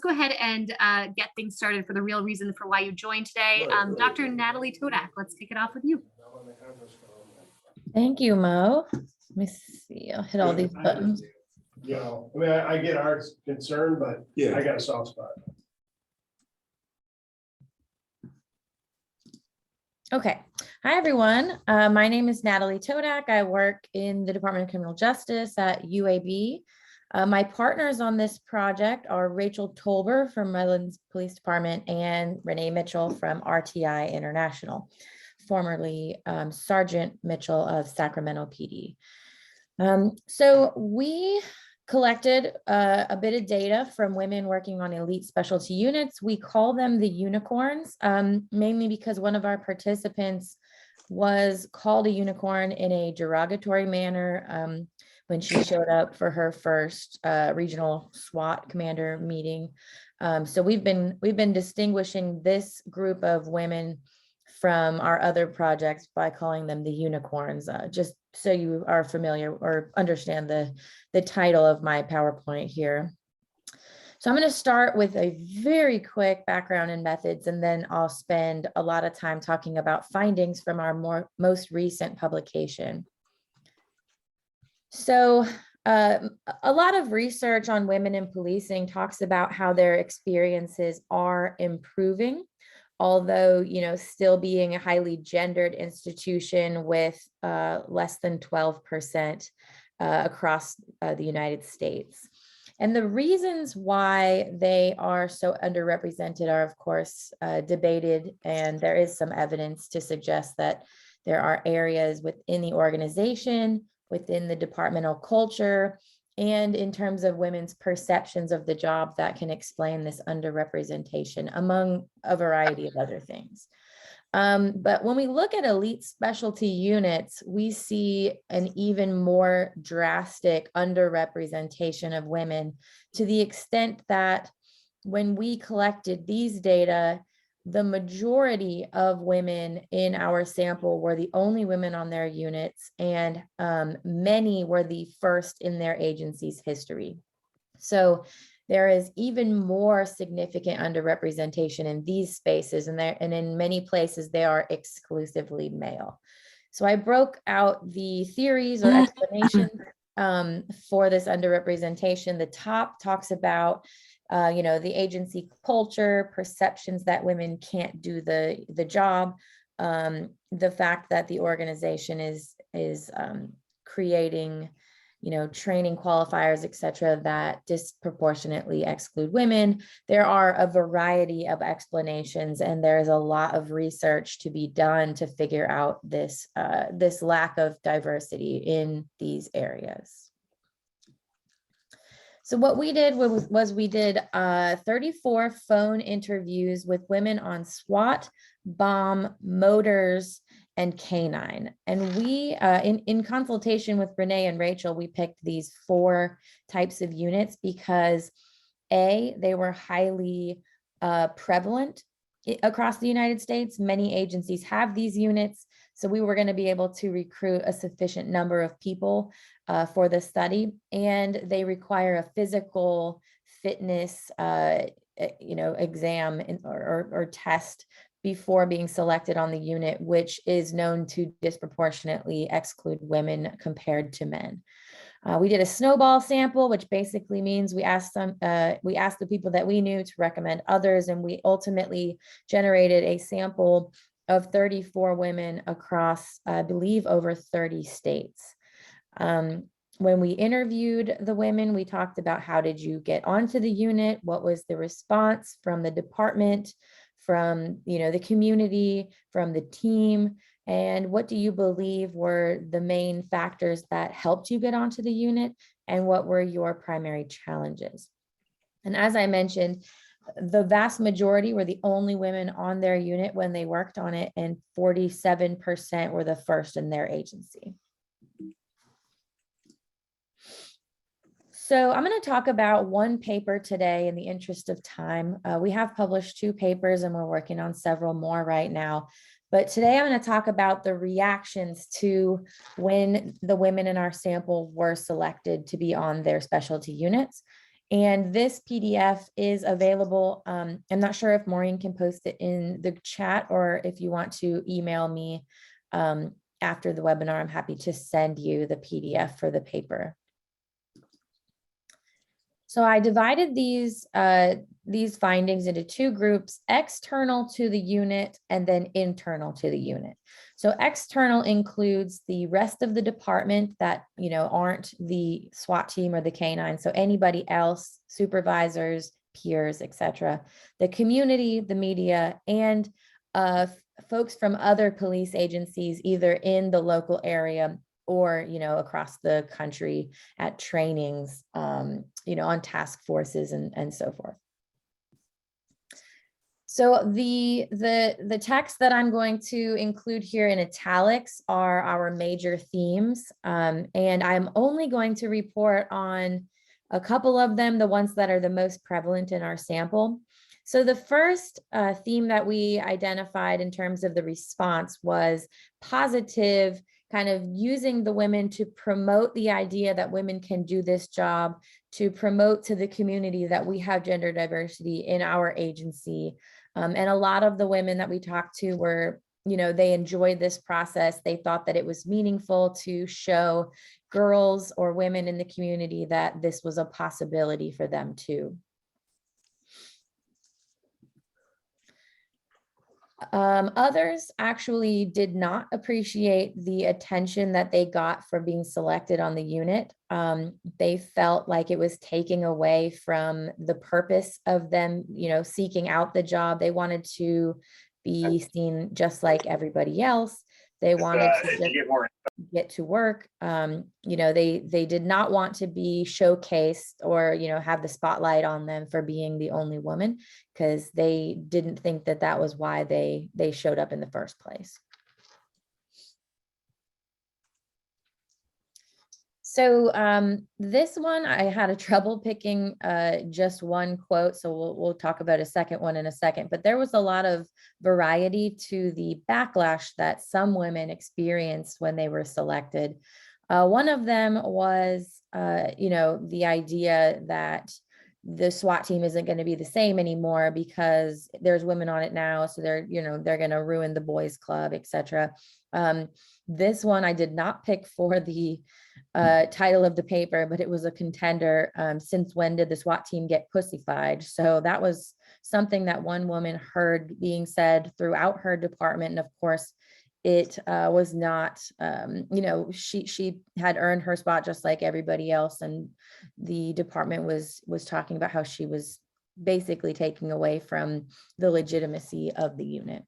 go ahead and get things started for the real reason for why you joined today. Dr. Natalie Todak, let's kick it off with you. Thank you, Mo. Let me see. I'll hit all these buttons. You know, I mean, I get our concern, but Yeah. I got a soft spot. Okay. Hi, everyone. My name is Natalie Todak. I work in the Department of Criminal Justice at UAB. My partners on this project are Rachel Tolber from Redlands Police Department and Renee Mitchell from RTI International, formerly Sergeant Mitchell of Sacramento PD. So we collected a bit of data from women working on elite specialty units. We call them the unicorns, mainly because one of our participants was called a unicorn in a derogatory manner when she showed up for her first regional SWAT commander meeting. So we've been distinguishing this group of women from our other projects by calling them the unicorns, just so you are familiar or understand the title of my PowerPoint here. So I'm going to start with a very quick background in methods, and then I'll spend a lot of time talking about findings from our most recent publication. So a lot of research on women in policing talks about how their experiences are improving, although, you know, still being a highly gendered institution with less than 12% across the United States. And the reasons why they are so underrepresented are, of course, debated, and there is some evidence to suggest that there are areas within the organization, within the departmental culture, and in terms of women's perceptions of the job that can explain this underrepresentation, among a variety of other things. But when we look at elite specialty units, we see an even more drastic underrepresentation of women, to the extent that when we collected these data, the majority of women in our sample were the only women on their units, and many were the first in their agency's history. So there is even more significant underrepresentation in these spaces, and in many places they are exclusively male. So I broke out the theories or explanations for this underrepresentation. The top talks about you know, the agency culture, perceptions that women can't do the job, the fact that the organization is creating, you know, training qualifiers, et cetera, that disproportionately exclude women. There are a variety of explanations, and there's a lot of research to be done to figure out this lack of diversity in these areas. So what we did was we did 34 phone interviews with women on SWAT, bomb, motors, and canine. And we, in consultation with Renee and Rachel, we picked these 4 types of units because A, they were highly prevalent across the United States. Many agencies have these units, so we were going to be able to recruit a sufficient number of people for the study, and they require a physical fitness, you know, exam or test before being selected on the unit, which is known to disproportionately exclude women compared to men. We did a snowball sample, which basically means we asked the people that we knew to recommend others, and we ultimately generated a sample of 34 women across, I believe, over 30 states. When we interviewed the women, we talked about how did you get onto the unit, what was the response from the department, from, you know, the community, from the team, and what do you believe were the main factors that helped you get onto the unit, and what were your primary challenges. And as I mentioned, the vast majority were the only women on their unit when they worked on it, and 47% were the first in their agency. So I'm going to talk about one paper today in the interest of time. We have published 2 papers and we're working on several more right now. But today I'm going to talk about the reactions to when the women in our sample were selected to be on their specialty units. And this PDF is available. I'm not sure if Maureen can post it in the chat, or if you want to email me after the webinar, I'm happy to send you the PDF for the paper. So I divided these findings into two groups: external to the unit and then internal to the unit. So external includes the rest of the department that, you know, aren't the SWAT team or the K9. So anybody else, supervisors, peers, etc. The community, the media, and folks from other police agencies, either in the local area or, you know, across the country at trainings, you know, on task forces and so forth. So the text that I'm going to include here in italics are our major themes. And I'm only going to report on a couple of them, the ones that are the most prevalent in our sample. So the first theme that we identified in terms of the response was positive, kind of using the women to promote the idea that women can do this job, to promote to the community that we have gender diversity in our agency. And a lot of the women that we talked to were, you know, they enjoyed this process. They thought that it was meaningful to show girls or women in the community that this was a possibility for them too. Others actually did not appreciate the attention that they got for being selected on the unit. They felt like it was taking away from the purpose of them, you know, seeking out the job. They wanted to be seen just like everybody else. They wanted to just get to work. You know, they did not want to be showcased or, you know, have the spotlight on them for being the only woman, because they didn't think that that was why they showed up in the first place. So this one, I had a trouble picking just one quote, so we'll talk about a second one in a second, but there was a lot of variety to the backlash that some women experienced when they were selected. One of them was, you know, the idea that the SWAT team isn't going to be the same anymore because there's women on it now, so they're, you know, they're going to ruin the boys club, etc. This one I did not pick for the title of the paper, but it was a contender. Since when did the SWAT team get pussified? So that was something that one woman heard being said throughout her department. And of course, it was not, you know, she had earned her spot just like everybody else. And the department was talking about how she was basically taking away from the legitimacy of the unit.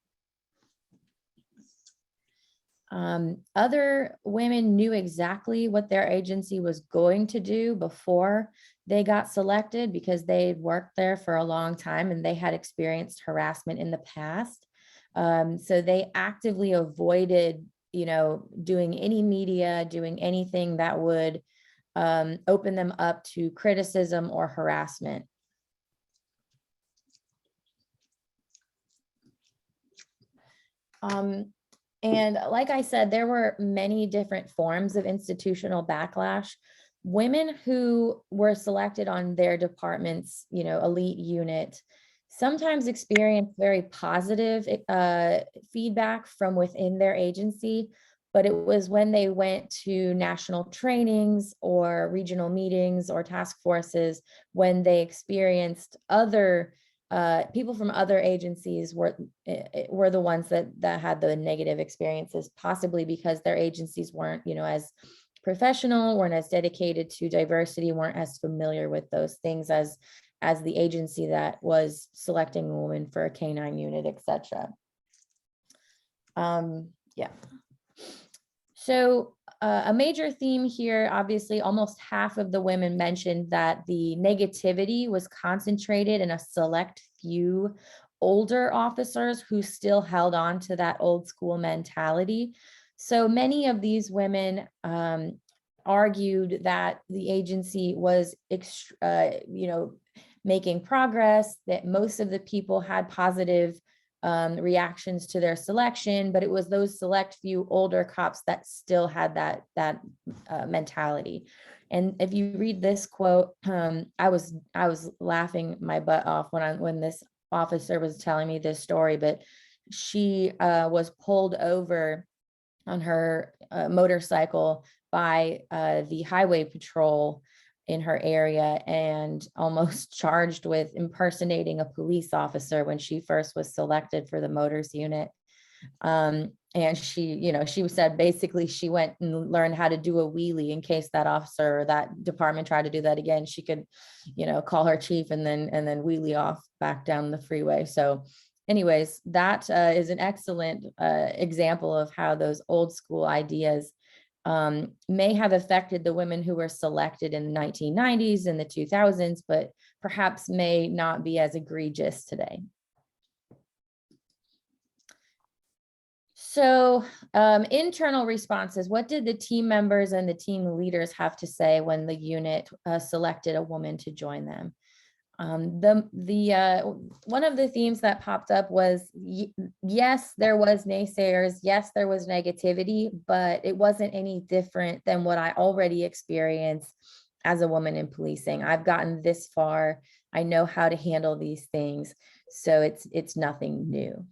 Other women knew exactly what their agency was going to do before they got selected, because they worked there for a long time and they had experienced harassment in the past. So they actively avoided, you know, doing any media, doing anything that would open them up to criticism or harassment. And like I said, there were many different forms of institutional backlash. Women who were selected on their department's, you know, elite unit sometimes experienced very positive feedback from within their agency, but it was when they went to national trainings or regional meetings or task forces when they experienced other people from other agencies were the ones that had the negative experiences, possibly because their agencies weren't, you know, as professional, weren't as dedicated to diversity, weren't as familiar with those things as the agency that was selecting a woman for a K9 unit, etc. Yeah. So a major theme here, obviously, almost half of the women mentioned that the negativity was concentrated in a select few older officers who still held on to that old school mentality. So many of these women argued that the agency was, you know, making progress, that most of the people had positive reactions to their selection, but it was those select few older cops that still had that mentality. And if you read this quote, I was laughing my butt off when this officer was telling me this story, but she was pulled over on her motorcycle by the highway patrol in her area and almost charged with impersonating a police officer when she first was selected for the motors unit. And she said basically she went and learned how to do a wheelie in case that officer or that department tried to do that again. She could, call her chief and then wheelie off back down the freeway. So anyways, that is an excellent example of how those old school ideas may have affected the women who were selected in the 1990s and the 2000s, but perhaps may not be as egregious today. So internal responses, what did the team members and the team leaders have to say when the unit selected a woman to join them? One of the themes that popped up was, yes, there was naysayers. Yes, there was negativity, but it wasn't any different than what I already experienced as a woman in policing. I've gotten this far. I know how to handle these things. So it's nothing new.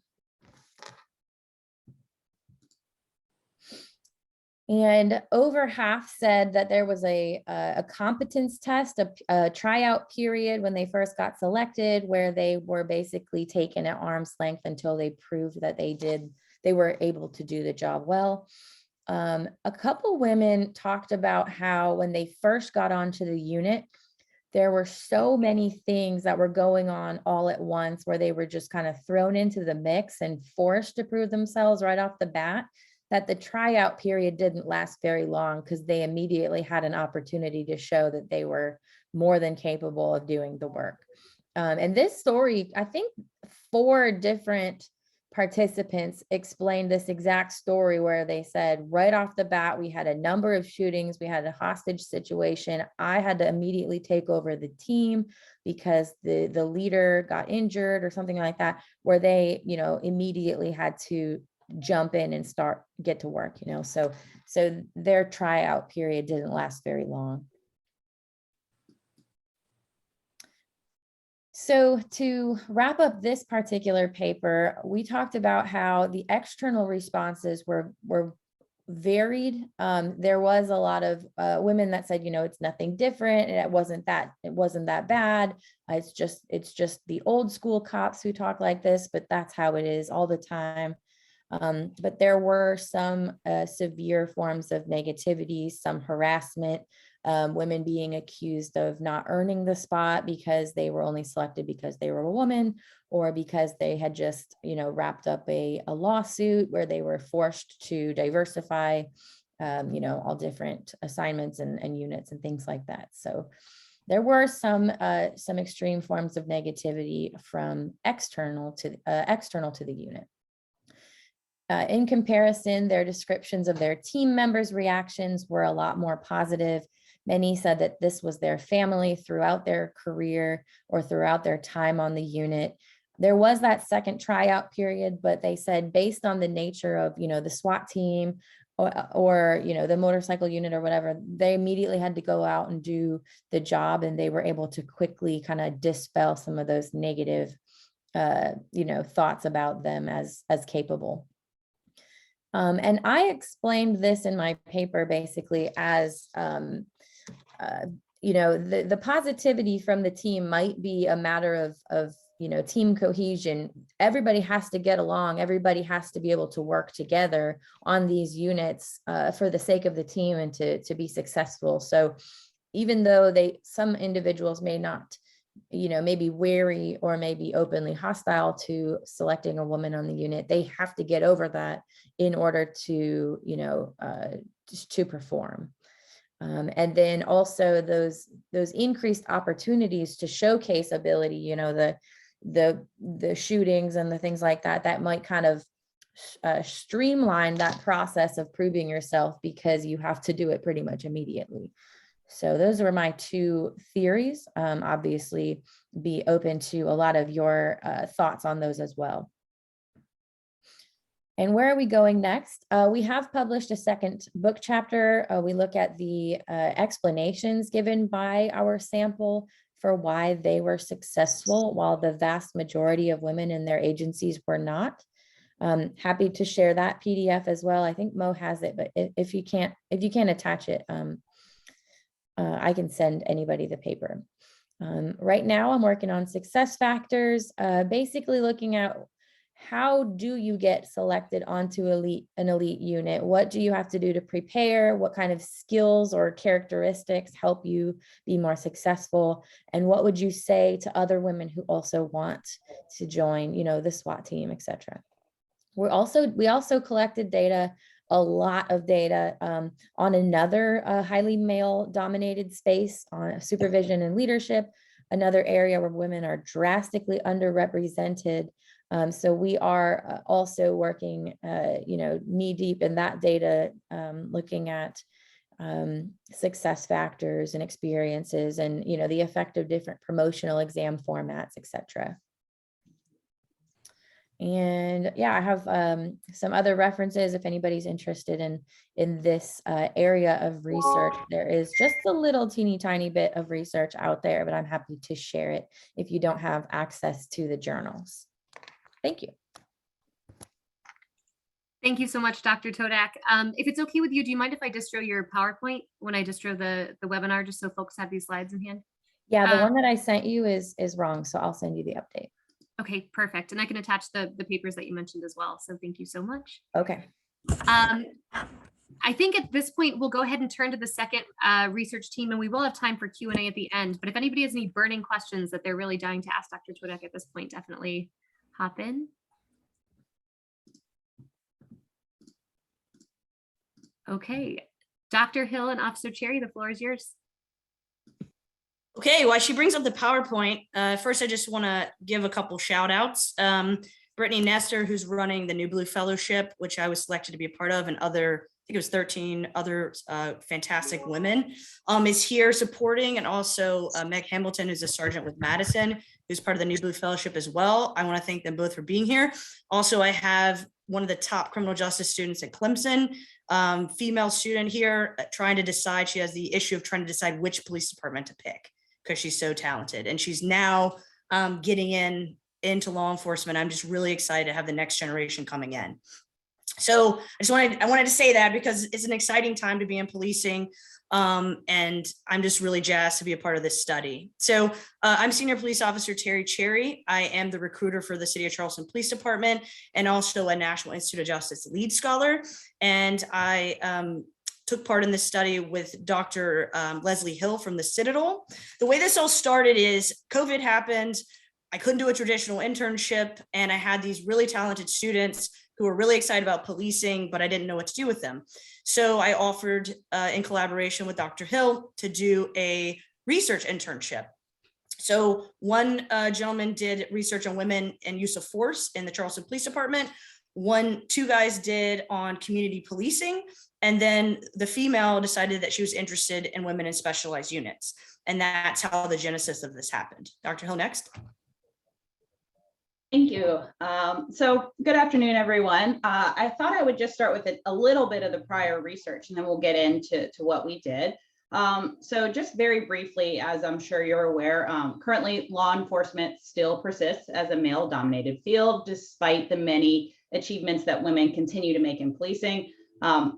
And over half said that there was a competence test, a tryout period when they first got selected, where they were basically taken at arm's length until they proved that they were able to do the job well. A couple women talked about how when they first got onto the unit, there were so many things that were going on all at once, where they were just kind of thrown into the mix and forced to prove themselves right off the bat, that the tryout period didn't last very long because they immediately had an opportunity to show that they were more than capable of doing the work. And this story, I think 4 different participants explained this exact story, where they said right off the bat, we had a number of shootings, we had a hostage situation. I had to immediately take over the team because the leader got injured or something like that, where they, immediately had to jump in and get to work, so their tryout period didn't last very long. So to wrap up this particular paper, we talked about how the external responses were varied. There was a lot of women that said, it's nothing different, and it wasn't that bad. It's just the old school cops who talk like this, but that's how it is all the time. But there were some severe forms of negativity, some harassment, women being accused of not earning the spot because they were only selected because they were a woman, or because they had just, wrapped up a lawsuit where they were forced to diversify, all different assignments and units and things like that. So there were some extreme forms of negativity from external to the unit. In comparison, their descriptions of their team members' reactions were a lot more positive. Many said that this was their family throughout their career or throughout their time on the unit. There was that second tryout period, but they said based on the nature of, the SWAT team or the motorcycle unit or whatever, they immediately had to go out and do the job, and they were able to quickly kind of dispel some of those negative, thoughts about them as capable. And I explained this in my paper basically as, the positivity from the team might be a matter of team cohesion. Everybody has to get along. Everybody has to be able to work together on these units for the sake of the team and to be successful. So even though some individuals may not, maybe wary or maybe openly hostile to selecting a woman on the unit, they have to get over that in order to, to perform. And then also those increased opportunities to showcase ability, the shootings and the things like that might kind of streamline that process of proving yourself, because you have to do it pretty much immediately. So those were my 2 theories. Obviously, be open to a lot of your thoughts on those as well. And where are we going next? We have published a second book chapter. We look at the explanations given by our sample for why they were successful, while the vast majority of women in their agencies were not. Happy to share that PDF as well. I think Mo has it, but if you can't attach it, I can send anybody the paper. Right now, I'm working on success factors, basically looking at how do you get selected onto an elite unit? What do you have to do to prepare? What kind of skills or characteristics help you be more successful? And what would you say to other women who also want to join, the SWAT team, etc.? We also collected data, a lot of data on another highly male-dominated space, on supervision and leadership, another area where women are drastically underrepresented. So we are also working, knee deep in that data, looking at success factors and experiences, and the effect of different promotional exam formats, etc. And yeah, I have some other references if anybody's interested in this area of research. There is just a little teeny tiny bit of research out there, but I'm happy to share it if you don't have access to the journals. Thank you. Thank you so much, Dr. Todak. If it's okay with you, do you mind if I distro your PowerPoint when I distro the webinar, just so folks have these slides in hand? Yeah, the one that I sent you is wrong, so I'll send you the update. Okay, perfect. And I can attach the papers that you mentioned as well. So thank you so much. Okay. I think at this point, we'll go ahead and turn to the second research team, and we will have time for Q&A at the end. But if anybody has any burning questions that they're really dying to ask Dr. Todak at this point, definitely hop in. Okay, Dr. Hill and Officer Cherry, the floor is yours. Okay, while she brings up the PowerPoint, first I just want to give a couple shout outs. Brittany Nestor, who's running the New Blue Fellowship, which I was selected to be a part of, and other, I think it was 13 other fantastic women, is here supporting, and also Meg Hamilton, who's a sergeant with Madison, who's part of the New Blue Fellowship as well. I want to thank them both for being here. Also, I have one of the top criminal justice students at Clemson, female student here, trying to decide, she has the issue of trying to decide which police department to pick, because she's so talented, and she's now getting into law enforcement. I'm just really excited to have the next generation coming in. So I wanted to say that because it's an exciting time to be in policing, and I'm just really jazzed to be a part of this study. So I'm Senior Police Officer Terry Cherry. I am the recruiter for the City of Charleston Police Department, and also a National Institute of Justice lead scholar. And I took part in this study with Dr. Leslie Hill from the Citadel. The way this all started is COVID happened. I couldn't do a traditional internship, and I had these really talented students who were really excited about policing, but I didn't know what to do with them. So I offered, in collaboration with Dr. Hill, to do a research internship. So one gentleman did research on women and use of force in the Charleston Police Department. Two guys did on community policing. And then the female decided that she was interested in women in specialized units. And that's how the genesis of this happened. Dr. Hill, next. Thank you. So good afternoon, everyone. I thought I would just start with a little bit of the prior research, and then we'll get into what we did. So just very briefly, as I'm sure you're aware, currently law enforcement still persists as a male-dominated field, despite the many achievements that women continue to make in policing.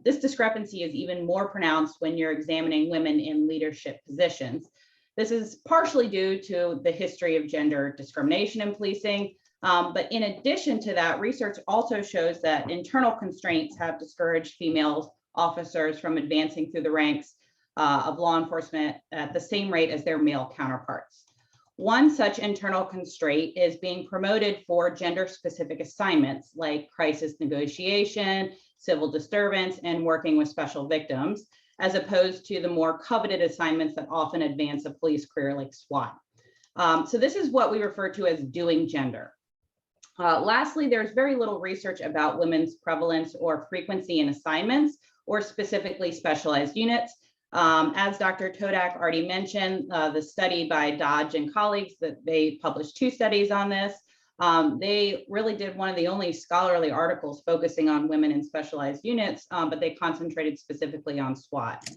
This discrepancy is even more pronounced when you're examining women in leadership positions. This is partially due to the history of gender discrimination in policing. But in addition to that, research also shows that internal constraints have discouraged female officers from advancing through the ranks of law enforcement at the same rate as their male counterparts. One such internal constraint is being promoted for gender-specific assignments like crisis negotiation, civil disturbance, and working with special victims, as opposed to the more coveted assignments that often advance a police career like SWAT. So this is what we refer to as doing gender. Lastly, there's very little research about women's prevalence or frequency in assignments, or specifically specialized units. As Dr. Todak already mentioned, the study by Dodge and colleagues, that they published 2 studies on this. They really did one of the only scholarly articles focusing on women in specialized units, but they concentrated specifically on SWAT.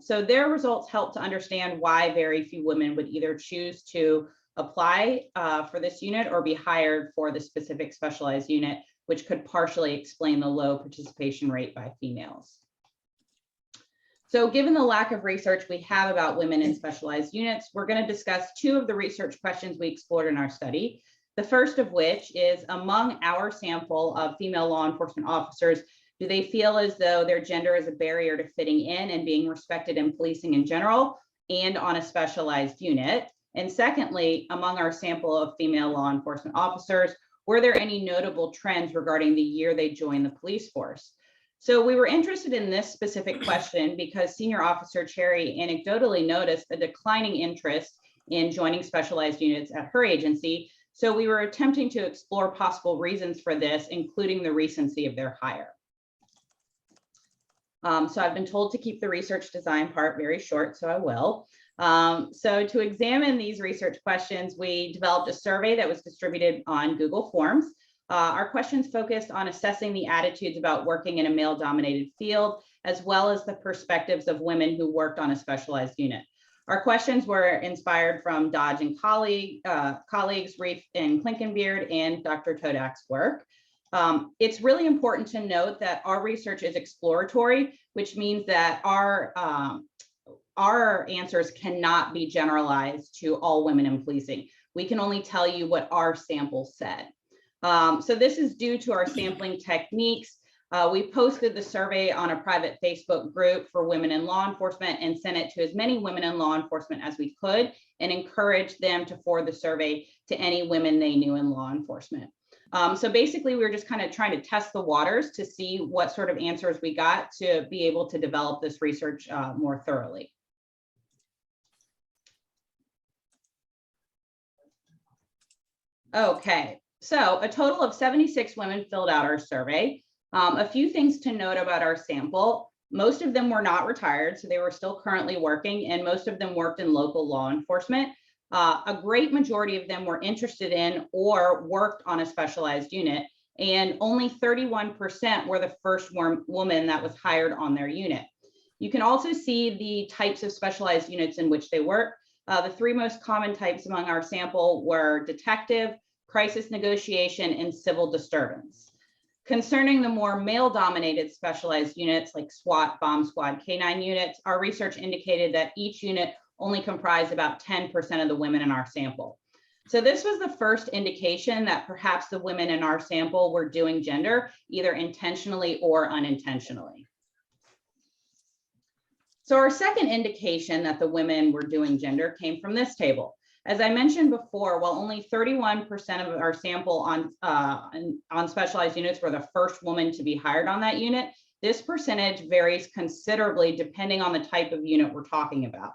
So their results helped to understand why very few women would either choose to apply for this unit or be hired for the specific specialized unit, which could partially explain the low participation rate by females. So given the lack of research we have about women in specialized units, we're going to discuss two of the research questions we explored in our study. The first of which is, among our sample of female law enforcement officers, do they feel as though their gender is a barrier to fitting in and being respected in policing in general and on a specialized unit? And secondly, among our sample of female law enforcement officers, were there any notable trends regarding the year they joined the police force? So we were interested in this specific question because Senior Officer Cherry anecdotally noticed a declining interest in joining specialized units at her agency. So we were attempting to explore possible reasons for this, including the recency of their hire. So I've been told to keep the research design part very short, so I will. So to examine these research questions, we developed a survey that was distributed on Google Forms. Our questions focused on assessing the attitudes about working in a male-dominated field, as well as the perspectives of women who worked on a specialized unit. Our questions were inspired from Dodge and colleagues, Reif and Klinkenbeard, and Dr. Todak's work. It's really important to note that our research is exploratory, which means that our answers cannot be generalized to all women in policing. We can only tell you what our sample said. So this is due to our sampling techniques. We posted the survey on a private Facebook group for women in law enforcement and sent it to as many women in law enforcement as we could and encouraged them to forward the survey to any women they knew in law enforcement. So basically, we were just kind of trying to test the waters to see what sort of answers we got to be able to develop this research more thoroughly. Okay, so a total of 76 women filled out our survey. A few things to note about our sample. Most of them were not retired, so they were still currently working, and most of them worked in local law enforcement. A great majority of them were interested in or worked on a specialized unit, and only 31% were the first woman that was hired on their unit. You can also see the types of specialized units in which they work. The three most common types among our sample were detective, crisis negotiation, and civil disturbance. Concerning the more male-dominated specialized units like SWAT, bomb squad, K9 units, our research indicated that each unit only comprised about 10% of the women in our sample. So this was the first indication that perhaps the women in our sample were doing gender, either intentionally or unintentionally. So our second indication that the women were doing gender came from this table. As I mentioned before, while only 31% of our sample on specialized units were the first woman to be hired on that unit, this percentage varies considerably depending on the type of unit we're talking about.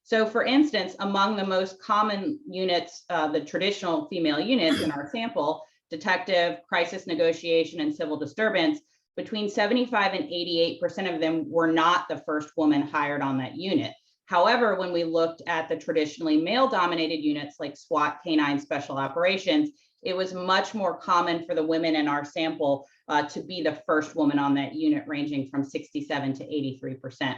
So for instance, among the most common units, the traditional female units in our sample, detective, crisis negotiation, and civil disturbance, between 75 and 88% of them were not the first woman hired on that unit. However, when we looked at the traditionally male-dominated units like SWAT, K9, Special Operations, it was much more common for the women in our sample to be the first woman on that unit, ranging from 67 to 83%.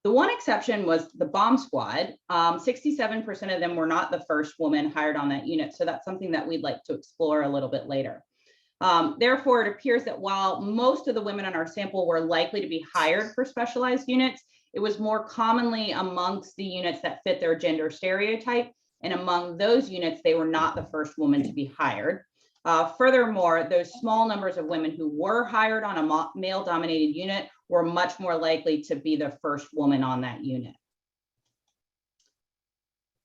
The one exception was the bomb squad. 67% of them were not the first woman hired on that unit. So that's something that we'd like to explore a little bit later. Therefore, it appears that while most of the women in our sample were likely to be hired for specialized units, it was more commonly amongst the units that fit their gender stereotype. And among those units, they were not the first woman to be hired. Furthermore, those small numbers of women who were hired on a male-dominated unit were much more likely to be the first woman on that unit.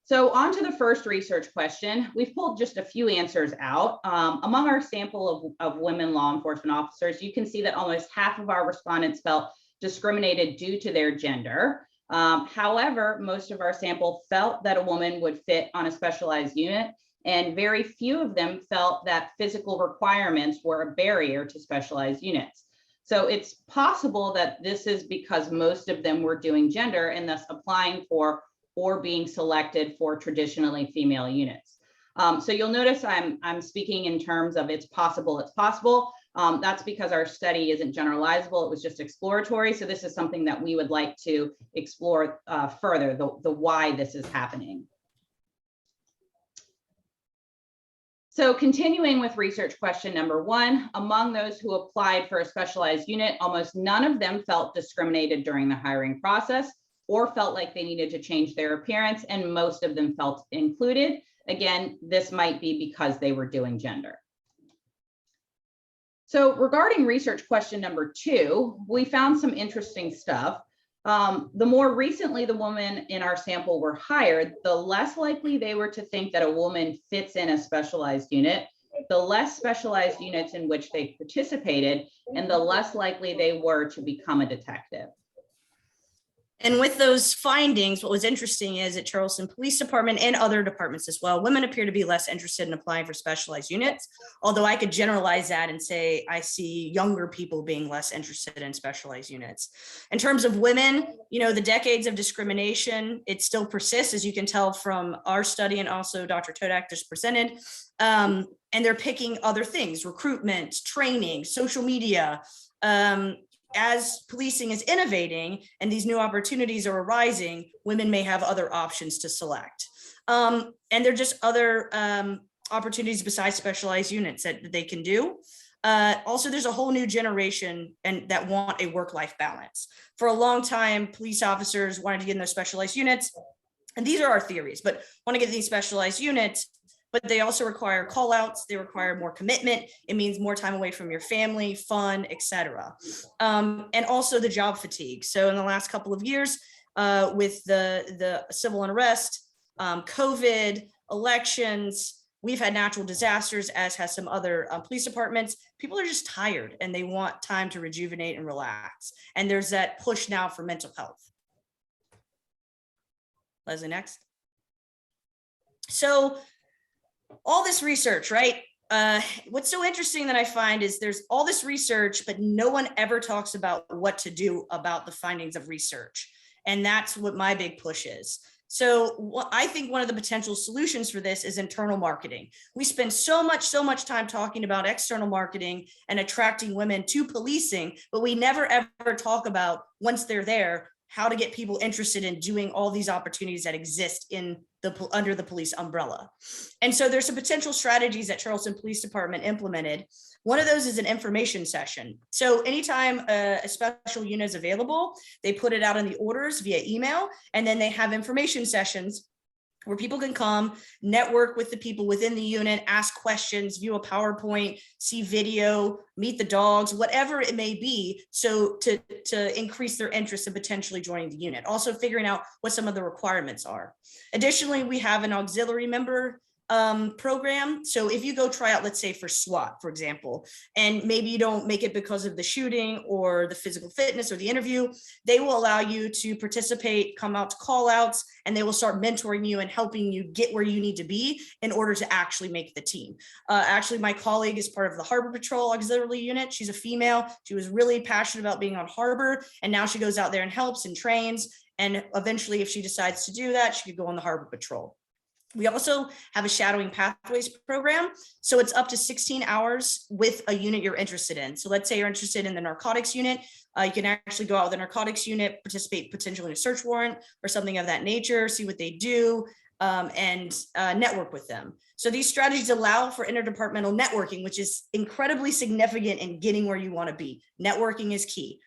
So on to the first research question. We've pulled just a few answers out. Among our sample of women law enforcement officers, you can see that almost half of our respondents felt discriminated due to their gender. However, most of our sample felt that a woman would fit on a specialized unit, and very few of them felt that physical requirements were a barrier to specialized units. So it's possible that this is because most of them were doing gender and thus applying for or being selected for traditionally female units. So you'll notice I'm speaking in terms of it's possible. That's because our study isn't generalizable. It was just exploratory. So this is something that we would like to explore further, the why this is happening. So continuing with research question number 1, among those who applied for a specialized unit, almost none of them felt discriminated during the hiring process or felt like they needed to change their appearance, and most of them felt included. Again, this might be because they were doing gender. So regarding research question number 2, we found some interesting stuff. The more recently the women in our sample were hired, the less likely they were to think that a woman fits in a specialized unit, the less specialized units in which they participated, and the less likely they were to become a detective. And with those findings, what was interesting is at Charleston Police Department and other departments as well, women appear to be less interested in applying for specialized units, although I could generalize that and say I see younger people being less interested in specialized units. In terms of women, you know, the decades of discrimination, it still persists, as you can tell from our study and also Dr. Todak just presented. And they're picking other things, recruitment, training, social media, as policing is innovating and these new opportunities are arising, women may have other options to select. And there are just other opportunities besides specialized units that they can do. Also, there's a whole new generation that want a work-life balance. For a long time, police officers wanted to get in those specialized units, and these are our theories, but want to get these specialized units, but they also require call outs, they require more commitment. It means more time away from your family, fun, etc. And also the job fatigue. So in the last couple of years, with the civil unrest, COVID, elections, we've had natural disasters, as has some other police departments. People are just tired and they want time to rejuvenate and relax. And there's that push now for mental health. Leslie, next. So all this research, right? What's so interesting that I find is there's all this research, but no one ever talks about what to do about the findings of research. And that's what my big push is. So I think one of the potential solutions for this is internal marketing. We spend so much time talking about external marketing and attracting women to policing, but we never ever talk about, once they're there, how to get people interested in doing all these opportunities that exist in under the police umbrella. And so there's some potential strategies that Charleston Police Department implemented. One of those is an information session. So anytime a special unit is available, they put it out in the orders via email, and then they have information sessions where people can come, network with the people within the unit, ask questions, view a PowerPoint, see video, meet the dogs, whatever it may be, so to increase their interest in potentially joining the unit. Also figuring out what some of the requirements are. Additionally, we have an auxiliary member program. So if you go try out, let's say for SWAT, for example, and maybe you don't make it because of the shooting or the physical fitness or the interview, they will allow you to participate, come out to call outs, and they will start mentoring you and helping you get where you need to be in order to actually make the team. Actually, my colleague is part of the Harbor Patrol Auxiliary Unit. She's a female. She was really passionate about being on harbor, and now she goes out there and helps and trains. And eventually, if she decides to do that, she could go on the Harbor Patrol. We also have a shadowing pathways program. So it's up to 16 hours with a unit you're interested in. So let's say you're interested in the narcotics unit. You can actually go out with the narcotics unit, participate potentially in a search warrant or something of that nature, see what they do, and network with them. So these strategies allow for interdepartmental networking, which is incredibly significant in getting where you want to be. Networking is key.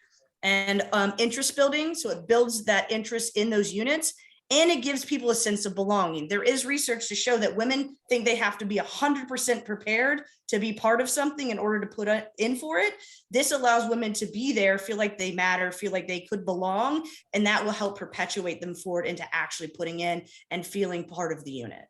And interest building, so it builds that interest in those units. And it gives people a sense of belonging. There is research to show that women think they have to be 100% prepared to be part of something in order to put in for it. This allows women to be there, feel like they matter, feel like they could belong, and that will help perpetuate them forward into actually putting in and feeling part of the unit.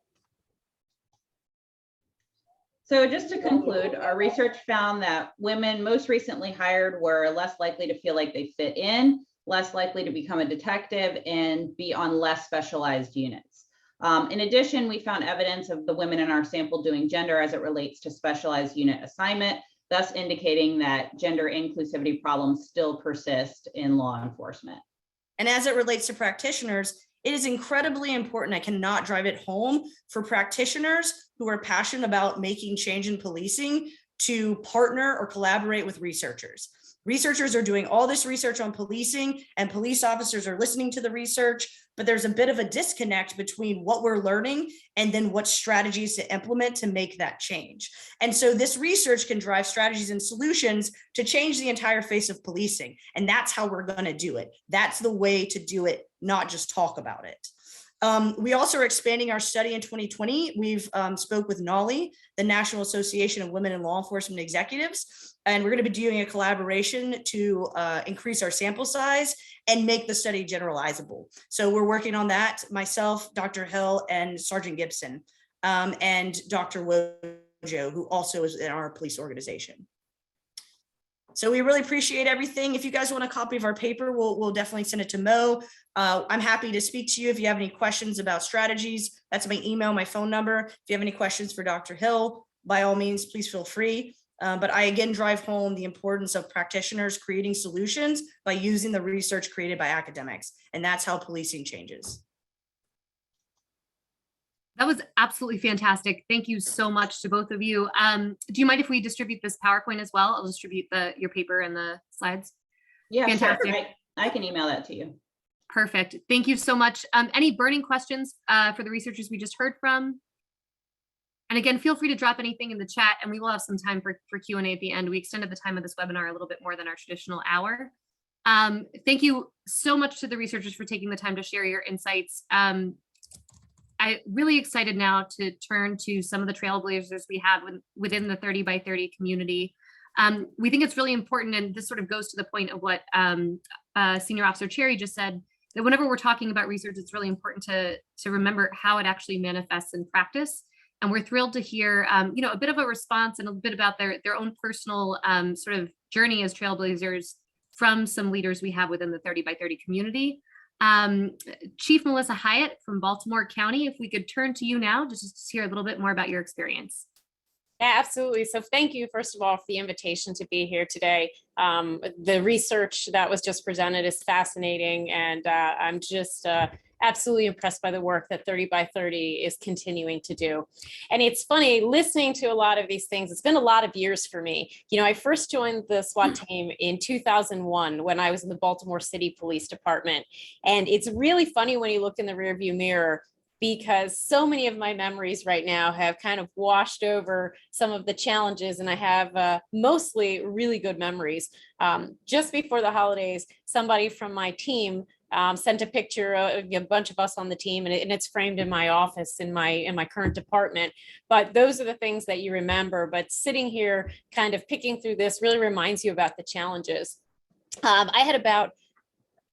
So just to conclude, our research found that women most recently hired were less likely to feel like they fit in, less likely to become a detective, and be on less specialized units. In addition, we found evidence of the women in our sample doing gender as it relates to specialized unit assignment, thus indicating that gender inclusivity problems still persist in law enforcement. And as it relates to practitioners, It is incredibly important. I cannot drive it home for practitioners who are passionate about making change in policing to partner or collaborate with researchers. Researchers are doing all this research on policing, and police officers are listening to the research, but there's a bit of a disconnect between what we're learning and then what strategies to implement to make that change. And so this research can drive strategies and solutions to change the entire face of policing. And that's how we're going to do it. That's the way to do it, not just talk about it. We also are expanding our study in 2020. We've spoke with NALI, the National Association of Women in Law Enforcement Executives, and we're going to be doing a collaboration to increase our sample size and make the study generalizable. So we're working on that, myself, Dr. Hill, and Sergeant Gibson, and Dr. Wojo, who also is in our police organization. So we really appreciate everything. If you guys want a copy of our paper, we'll definitely send it to Mo. I'm happy to speak to you if you have any questions about strategies. That's my email, my phone number. If you have any questions for Dr. Hill, by all means, please feel free. But I again drive home the importance of practitioners creating solutions by using the research created by academics. And that's how policing changes. That was absolutely fantastic. Thank you so much to both of you. Do you mind if we distribute this PowerPoint as well? I'll distribute your paper and the slides. Yeah, Fantastic. sure. I can email that to you. Perfect. Thank you so much. Any burning questions for the researchers we just heard from? And again, feel free to drop anything in the chat, and we will have some time for Q&A at the end. We extended the time of this webinar a little bit more than our traditional hour. Thank you so much to the researchers for taking the time to share your insights. I'm really excited now to turn to some of the trailblazers we have within the 30 by 30 community. We think it's really important, and this sort of goes to the point of what Senior Officer Cherry just said, that whenever we're talking about research, it's really important to remember how it actually manifests in practice. And we're thrilled to hear a bit of a response and a bit about their own personal sort of journey as trailblazers from some leaders we have within the 30 by 30 community. Chief Melissa Hyatt from Baltimore County, if we could turn to you now, just to hear a little bit more about your experience. Yeah, absolutely. So thank you, first of all, for the invitation to be here today. The research that was just presented is fascinating, and I'm just absolutely impressed by the work that 30 by 30 is continuing to do. And it's funny, listening to a lot of these things, it's been a lot of years for me. You know, I first joined the SWAT team in 2001 when I was in the Baltimore City Police Department. And it's really funny when you look in the rearview mirror, because so many of my memories right now have kind of washed over some of the challenges, and I have mostly really good memories. Just before the holidays, somebody from my team sent a picture of a bunch of us on the team, and it's framed in my office in my current department. But those are the things that you remember. But sitting here kind of picking through this really reminds you about the challenges. I had about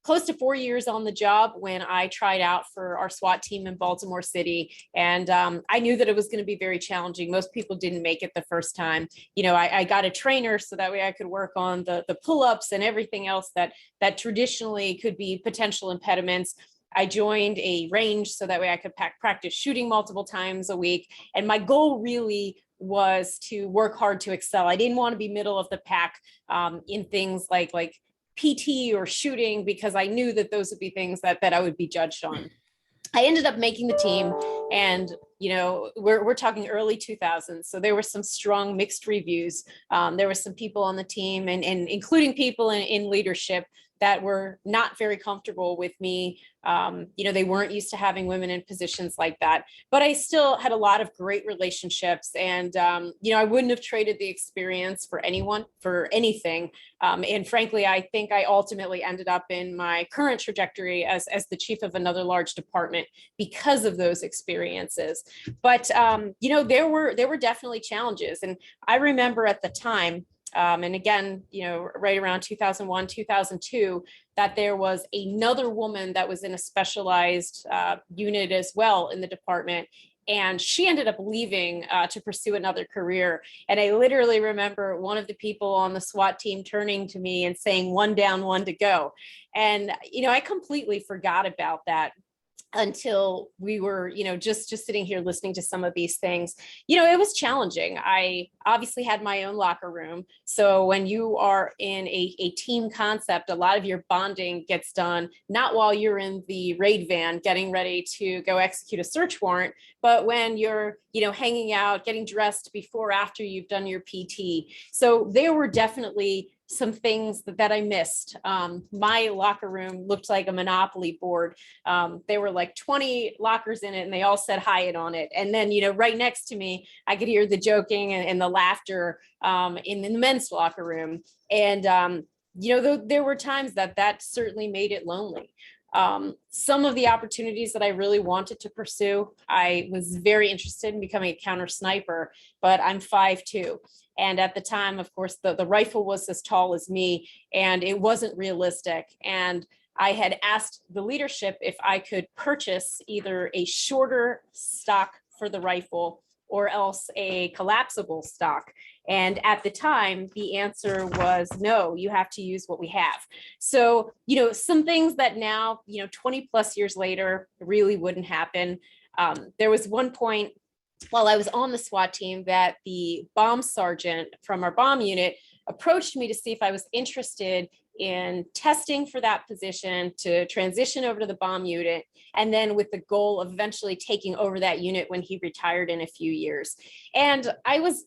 close to 4 years on the job when I tried out for our SWAT team in Baltimore City. And I knew that it was going to be very challenging. Most people didn't make it the first time. You know, I got a trainer so that way I could work on the pull-ups and everything else that traditionally could be potential impediments. I joined a range so that way I could practice shooting multiple times a week. And my goal really was to work hard to excel. I didn't want to be middle of the pack in things like PT or shooting, because I knew that those would be things that I would be judged on. I ended up making the team, and you know, we're talking early 2000s, so there were some strong mixed reviews. There were some people on the team, and including people in leadership, that were not very comfortable with me. You know, they weren't used to having women in positions like that, but I still had a lot of great relationships. And, you know, I wouldn't have traded the experience for anyone, for anything. And frankly, I think I ultimately ended up in my current trajectory as the chief of another large department because of those experiences. But, you know, there were definitely challenges. And I remember at the time, and again, you know, right around 2001, 2002, that there was another woman that was in a specialized unit as well in the department. And she ended up leaving to pursue another career. And I literally remember one of the people on the SWAT team turning to me and saying, "One down, one to go." And, you know, I completely forgot about that. until we were, just sitting here listening to some of these things. It was challenging. I obviously had my own locker room. So when you are in a team concept, a lot of your bonding gets done, not while you're in the raid van getting ready to go execute a search warrant, but when you're, hanging out, getting dressed before, after you've done your PT. So there were definitely some things that I missed. My locker room looked like a Monopoly board. There were like 20 lockers in it and they all said Hyatt on it. And then, right next to me, I could hear the joking and the laughter in the men's locker room. And, there were times that certainly made it lonely. Some of the opportunities that I really wanted to pursue, I was very interested in becoming a counter sniper, but I'm 5'2". And at the time, of course, the rifle was as tall as me and it wasn't realistic. And I had asked the leadership if I could purchase either a shorter stock for the rifle or else a collapsible stock. And at the time, the answer was no, you have to use what we have. So, some things that now, 20 plus years later, really wouldn't happen. There was one point while I was on the SWAT team that the bomb sergeant from our bomb unit approached me to see if I was interested in testing for that position to transition over to the bomb unit, and then with the goal of eventually taking over that unit when he retired in a few years. And I was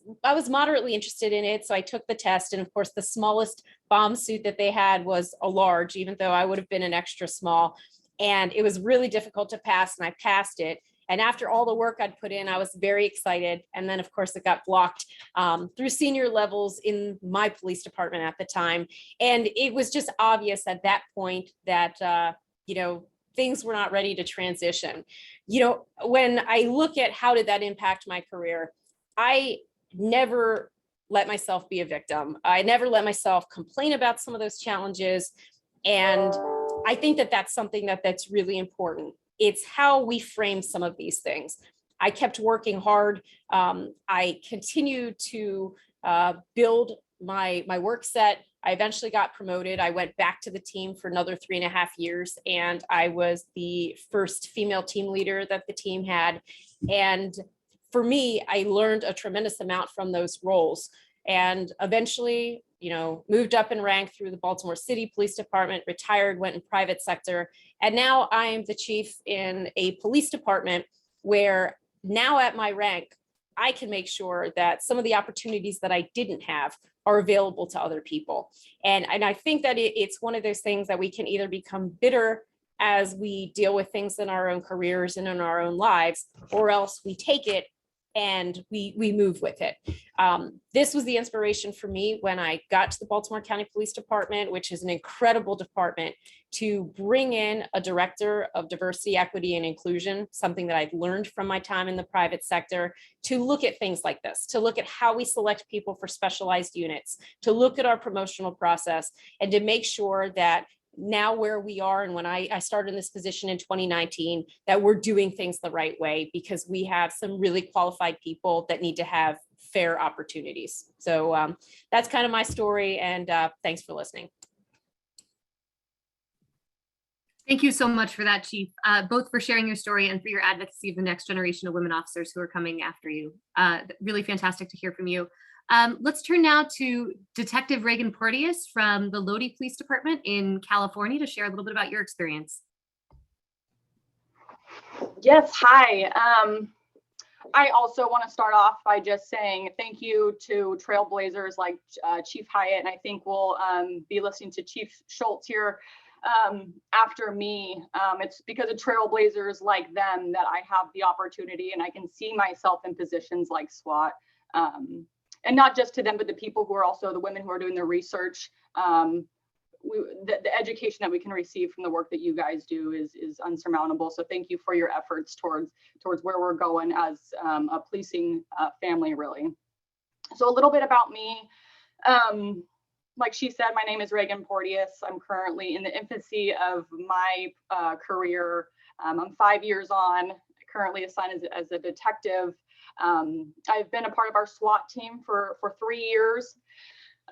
moderately interested in it, so I took the test, and of course the smallest bomb suit that they had was a large, even though I would have been an extra small, and it was really difficult to pass, and I passed it. And after all the work I'd put in, I was very excited. And then, of course, it got blocked through senior levels in my police department at the time. And it was just obvious at that point that, things were not ready to transition. When I look at how did that impact my career, I never let myself be a victim. I never let myself complain about some of those challenges. And I think that that's something that's really important. It's how we frame some of these things. I kept working hard. I continued to build my work set. I eventually got promoted. I went back to the team for another 3.5 years, and I was the first female team leader that the team had. And for me, I learned a tremendous amount from those roles, and eventually, moved up in rank through the Baltimore City Police Department, retired, went in private sector. And now I am the chief in a police department where now at my rank, I can make sure that some of the opportunities that I didn't have are available to other people. And I think that it's one of those things that we can either become bitter as we deal with things in our own careers and in our own lives, or else we take it and we move with it. This was the inspiration for me when I got to the Baltimore County Police Department, which is an incredible department, to bring in a director of diversity, equity, and inclusion, something that I'd learned from my time in the private sector, to look at things like this, to look at how we select people for specialized units, to look at our promotional process, and to make sure that now where we are, and when I started in this position in 2019, that we're doing things the right way, because we have some really qualified people that need to have fair opportunities. So that's kind of my story, and thanks for listening. Thank you so much for that, Chief, both for sharing your story and for your advocacy of the next generation of women officers who are coming after you. Really fantastic to hear from you. Let's turn now to Detective Reagan Porteous from the Lodi Police Department in California to share a little bit about your experience. Yes, hi. I also want to start off by just saying thank you to trailblazers like Chief Hyatt, and I think we'll be listening to Chief Schultz here after me. It's because of trailblazers like them that I have the opportunity and I can see myself in positions like SWAT. And not just to them, but the people who are also the women who are doing the research. The education that we can receive from the work that you guys do is unsurmountable. So thank you for your efforts towards where we're going as a policing family, really. So a little bit about me. Like she said, my name is Reagan Porteous. I'm currently in the infancy of my career. I'm 5 years on, currently assigned as a detective. I've been a part of our SWAT team for 3 years.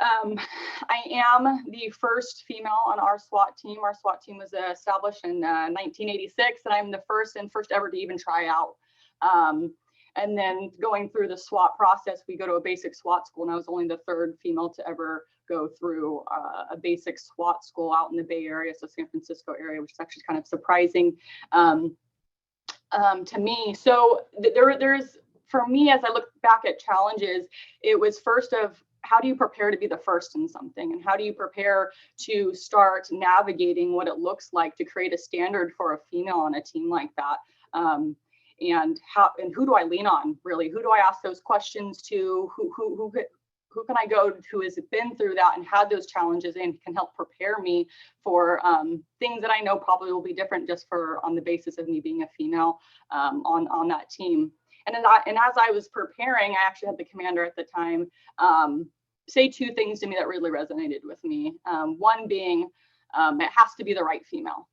I am the first female on our SWAT team. Our SWAT team was established in 1986, and I'm the first ever to even try out. And then going through the SWAT process, we go to a basic SWAT school, and I was only the third female to ever go through a basic SWAT school out in the Bay Area, so San Francisco area, which is actually kind of surprising to me. So there's, for me, as I look back at challenges, it was first of, how do you prepare to be the first in something? And how do you prepare to start navigating what it looks like to create a standard for a female on a team like that? And who do I lean on, really? Who do I ask those questions to? Who can I go to who has been through that and had those challenges and can help prepare me for things that I know probably will be different just on the basis of me being a female on that team. And as I was preparing, I actually had the commander at the time say two things to me that really resonated with me. One being, it has to be the right female,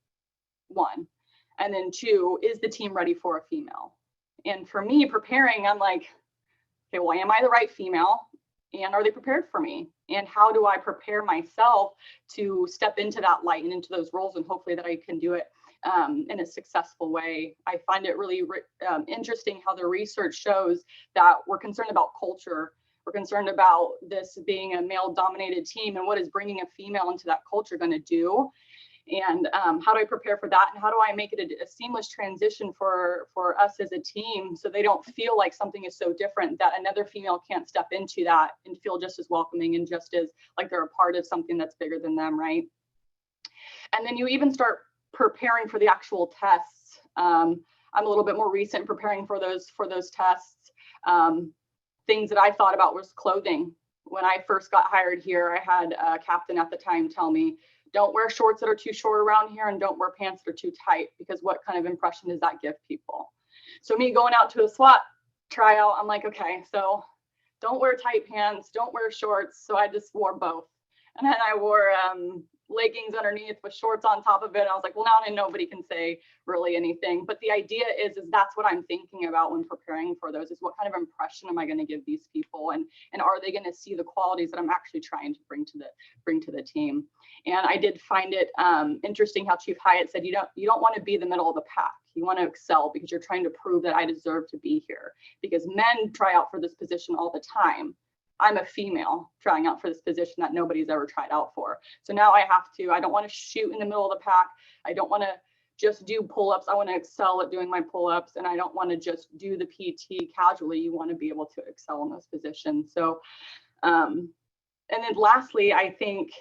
one. And then two, is the team ready for a female? And for me, preparing, I'm like, okay, well, am I the right female? And are they prepared for me? And how do I prepare myself to step into that light and into those roles, and hopefully that I can do it in a successful way? I find it really interesting how the research shows that we're concerned about culture. We're concerned about this being a male-dominated team, and what is bringing a female into that culture going to do? And how do I prepare for that? And how do I make it a seamless transition for us as a team, so they don't feel like something is so different that another female can't step into that and feel just as welcoming and just as like they're a part of something that's bigger than them, right? And then you even start preparing for the actual tests. I'm a little bit more recent preparing for those tests. Things that I thought about was clothing. When I first got hired here, I had a captain at the time tell me, don't wear shorts that are too short around here, and don't wear pants that are too tight, because what kind of impression does that give people? So me going out to a SWAT tryout, I'm like, okay, so don't wear tight pants, don't wear shorts. So I just wore both. And then I wore leggings underneath with shorts on top of it. I was like, well, now nobody can say really anything. But the idea is that's what I'm thinking about when preparing for those, is what kind of impression am I going to give these people, and are they going to see the qualities that I'm actually trying to bring to the team? And I did find it interesting how Chief Hyatt said, you don't want to be the middle of the pack. You want to excel, because you're trying to prove that I deserve to be here, because men try out for this position all the time. I'm a female trying out for this position that nobody's ever tried out for. So now I don't want to shoot in the middle of the pack. I don't want to just do pull-ups. I want to excel at doing my pull-ups, and I don't want to just do the PT casually. You want to be able to excel in those positions. So, and then lastly, I think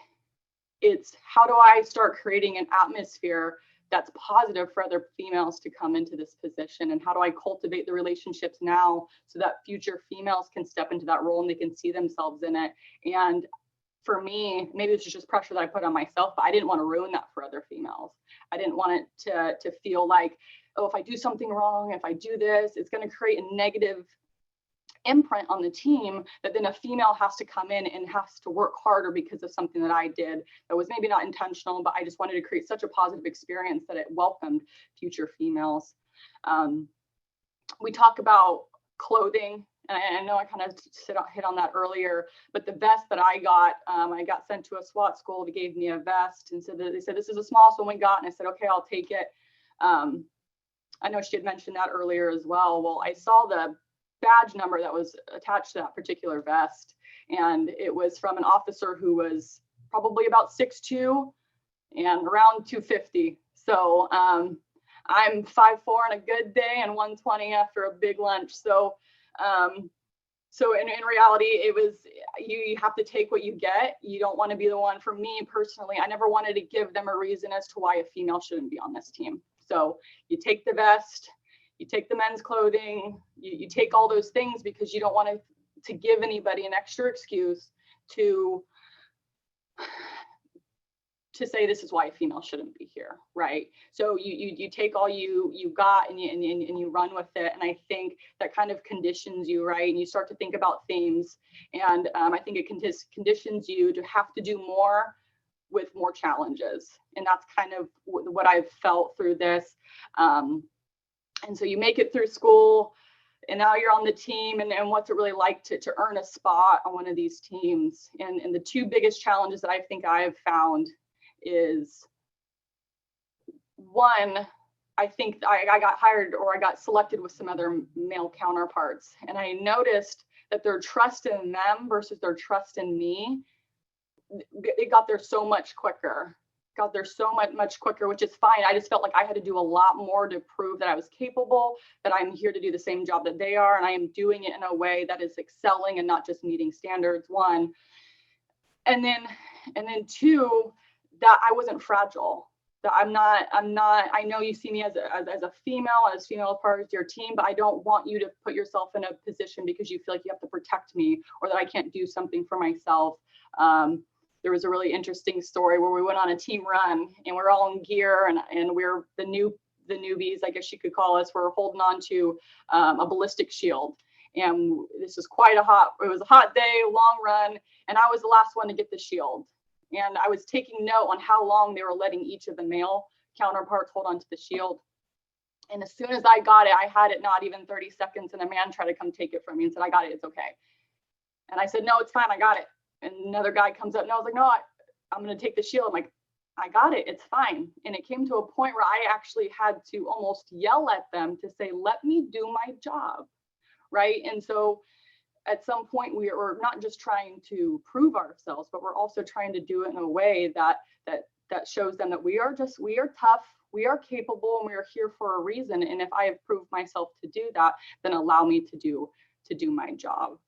it's, how do I start creating an atmosphere that's positive for other females to come into this position? And how do I cultivate the relationships now so that future females can step into that role and they can see themselves in it? And for me, maybe it's just pressure that I put on myself, but I didn't want to ruin that for other females. I didn't want it to feel like, oh, if I do something wrong, if I do this, it's going to create a negative imprint on the team, that then a female has to come in and has to work harder because of something that I did that was maybe not intentional, but I just wanted to create such a positive experience that it welcomed future females. We talk about clothing, and I know I kind of hit on that earlier, but the vest that I got sent to a SWAT school. They gave me a vest, and so they said, this is the smallest one we got, and I said, okay, I'll take it. I know she had mentioned that earlier as well. Well, I saw the badge number that was attached to that particular vest, and it was from an officer who was probably about 6'2" and around 250. So I'm 5'4" on a good day and 120 after a big lunch. So so in reality, it was, you have to take what you get. You don't want to be the one. For me personally, I never wanted to give them a reason as to why a female shouldn't be on this team. So you take the vest, you take the men's clothing, you take all those things, because you don't want to give anybody an extra excuse to say this is why a female shouldn't be here, right? So you take all you got and you run with it, and I think that kind of conditions you, right? And you start to think about themes, and I think it conditions you to have to do more with more challenges, and that's kind of what I've felt through this. And so you make it through school, and now you're on the team, and what's it really like to earn a spot on one of these teams? And the two biggest challenges that I think I've found is, one, I think I got hired, or I got selected with some other male counterparts, and I noticed that their trust in them versus their trust in me, it got there so much quicker. Much quicker, which is fine. I just felt like I had to do a lot more to prove that I was capable, that I'm here to do the same job that they are, and I am doing it in a way that is excelling and not just meeting standards, one. And then two, that I wasn't fragile. That I'm not, I know you see me as a female part of your team, but I don't want you to put yourself in a position because you feel like you have to protect me, or that I can't do something for myself. There was a really interesting story where we went on a team run, and we're all in gear, and we're the newbies, I guess you could call us. We're holding on to a ballistic shield. And this was it was a hot day, long run, and I was the last one to get the shield. And I was taking note on how long they were letting each of the male counterparts hold onto the shield. And as soon as I got it, I had it not even 30 seconds, and a man tried to come take it from me and said, "I got it, it's okay." And I said, "No, it's fine, I got it." And another guy comes up, and I was like, "No, I'm going to take the shield." I'm like, "I got it, it's fine." And it came to a point where I actually had to almost yell at them to say, "Let me do my job," right? And so at some point, we are not just trying to prove ourselves, but we're also trying to do it in a way that shows them that we are tough, we are capable, and we are here for a reason. And if I have proved myself to do that, then allow me to do my job.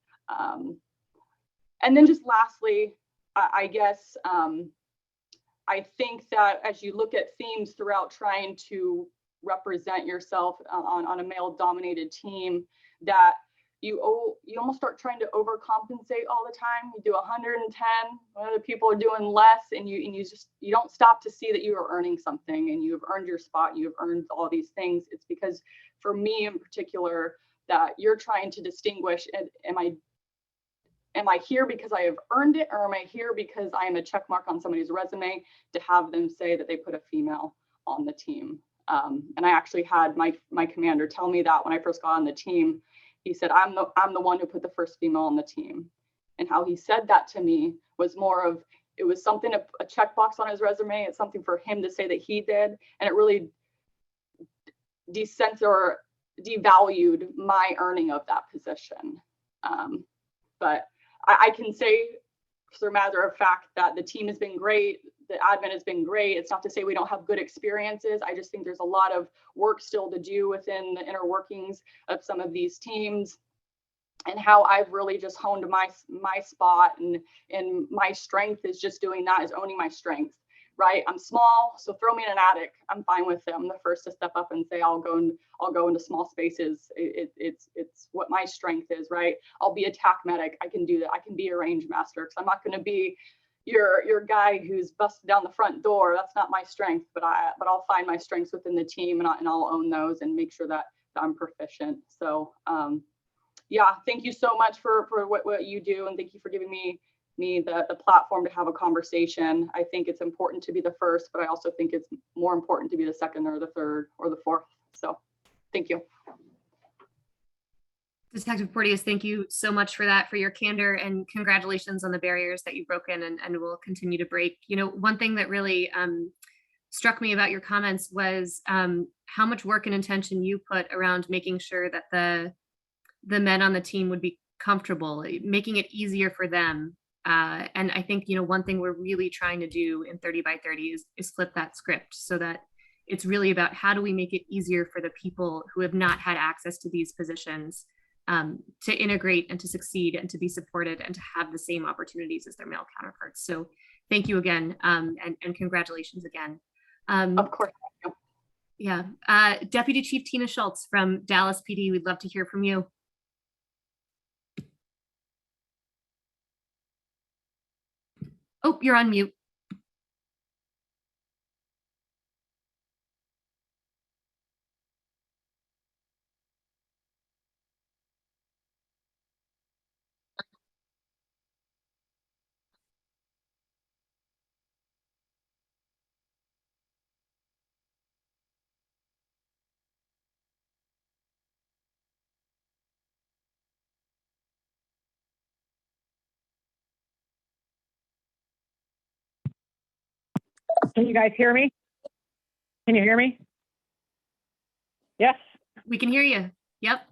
And then just lastly, I guess, I think that as you look at themes throughout trying to represent yourself on a male-dominated team, that you almost start trying to overcompensate all the time. You do 110, when other people are doing less, and you don't stop to see that you are earning something, and you've earned your spot, you've earned all these things. It's because, for me in particular, that you're trying to distinguish, am I here because I have earned it, or am I here because I am a check mark on somebody's resume to have them say that they put a female on the team? And I actually had my commander tell me that when I first got on the team. He said, I'm the one who put the first female on the team. And how he said that to me was more of, it was something, a checkbox on his resume. It's something for him to say that he did. And it really devalued my earning of that position. But I can say, as a matter of fact, that the team has been great. The admin has been great. It's not to say we don't have good experiences. I just think there's a lot of work still to do within the inner workings of some of these teams, and how I've really just honed my spot, and my strength is just doing that, is owning my strength, right? I'm small, so throw me in an attic. I'm fine with it. I'm the first to step up and say, I'll go into small spaces. It's what my strength is, right? I'll be a TAC medic. I can do that. I can be a range master, because I'm not going to be your guy who's busted down the front door. That's not my strength, but I'll find my strengths within the team, and I'll own those and make sure that I'm proficient. So yeah, thank you so much for what you do, and thank you for giving me the platform to have a conversation. I think it's important to be the first, but I also think it's more important to be the second or the third or the fourth. So thank you. Detective Porteous, thank you so much for that, for your candor, and congratulations on the barriers that you've broken and will continue to break. You know, one thing that really struck me about your comments was how much work and intention you put around making sure that the men on the team would be comfortable, making it easier for them. And I think, you know, one thing we're really trying to do in 30 by 30 is flip that script, so that it's really about how do we make it easier for the people who have not had access to these positions to integrate and to succeed and to be supported and to have the same opportunities as their male counterparts. So thank you again, and congratulations again. Of course. Yeah. Deputy Chief Tina Schultz from Dallas PD, we'd love to hear from you. Oh, you're on mute. Can you guys hear me? Can you hear me? Yes? We can hear you. Yep.